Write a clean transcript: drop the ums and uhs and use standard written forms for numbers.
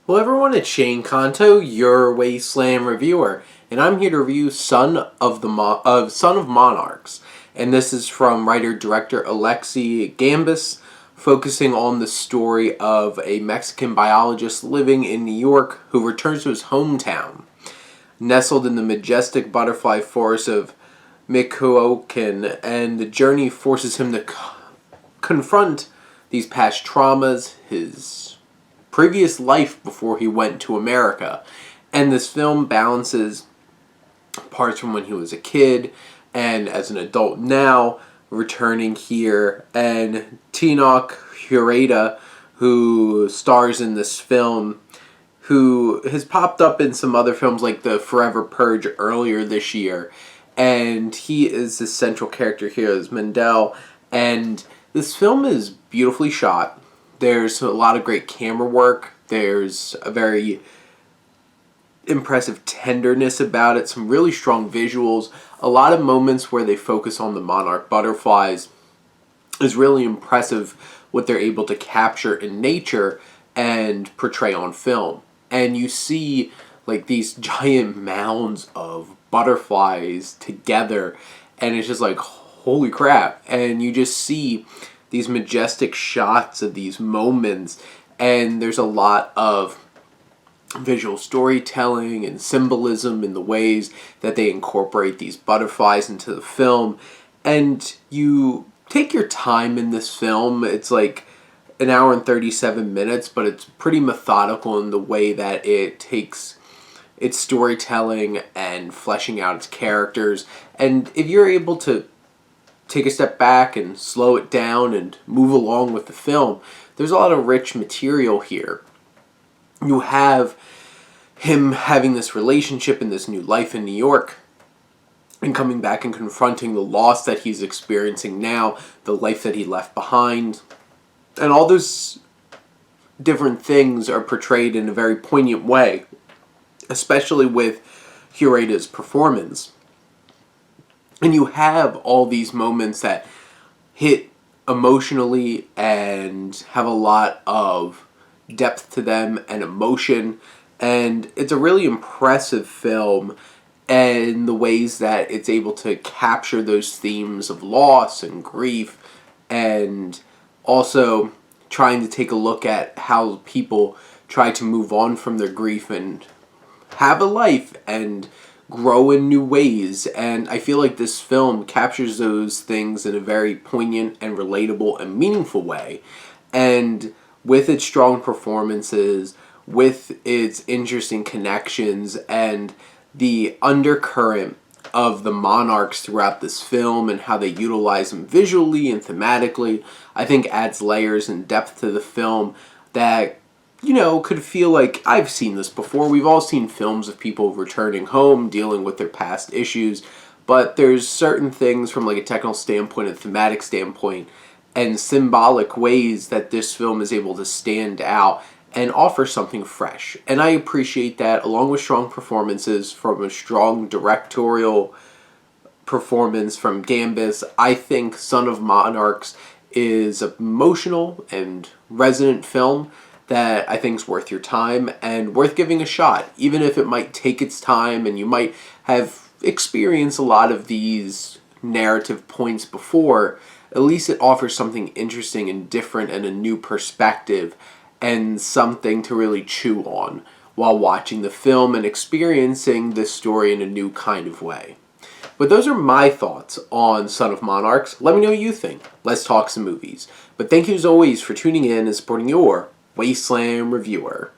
Hello everyone, it's Shane Kanto, your Wasteland reviewer, and I'm here to review Son of Monarchs. And this is from writer-director Alexis Gambis, focusing on the story of a Mexican biologist living in New York who returns to his hometown. Nestled in the majestic butterfly forest of Michoacán, and the journey forces him to confront these past traumas, his previous life before he went to America. And this film balances parts from when he was a kid and as an adult now, returning here. And Tenoch, Huerta, who stars in this film, who has popped up in some other films like The Forever Purge earlier this year. And he is the central character here as Mendel. And this film is beautifully shot. There's a lot of great camera work. There's a very impressive tenderness about it. Some really strong visuals. A lot of moments where they focus on the monarch butterflies is really impressive what they're able to capture in nature and portray on film. And you see like these giant mounds of butterflies together, and it's just like, holy crap. And you just see these majestic shots of these moments, and there's a lot of visual storytelling and symbolism in the ways that they incorporate these butterflies into the film. And you take your time in this film. It's like an hour and 37 minutes, but it's pretty methodical in the way that it takes its storytelling and fleshing out its characters. And if you're able to take a step back and slow it down and move along with the film, there's a lot of rich material here. You have him having this relationship and this new life in New York, and coming back and confronting the loss that he's experiencing now, the life that he left behind. And all those different things are portrayed in a very poignant way, especially with Huerta's performance. And you have all these moments that hit emotionally and have a lot of depth to them and emotion. And it's a really impressive film in the ways that it's able to capture those themes of loss and grief, and also trying to take a look at how people try to move on from their grief and have a life and grow in new ways. And I feel like this film captures those things in a very poignant and relatable and meaningful way. And with its strong performances, with its interesting connections, and the undercurrent of the monarchs throughout this film and how they utilize them visually and thematically, I think adds layers and depth to the film that, you know, could feel like I've seen this before. We've all seen films of people returning home, dealing with their past issues, but there's certain things from like a technical standpoint, a thematic standpoint, and symbolic ways that this film is able to stand out and offer something fresh. And I appreciate that, along with strong performances from a strong directorial performance from Gambis. I think Son of Monarchs is an emotional and resonant film that I think is worth your time and worth giving a shot, even if it might take its time and you might have experienced a lot of these narrative points before. At least it offers something interesting and different and a new perspective and something to really chew on while watching the film and experiencing this story in a new kind of way. But those are my thoughts on Son of Monarchs. Let me know what you think. Let's talk some movies. But thank you as always for tuning in and supporting your Wasteland reviewer.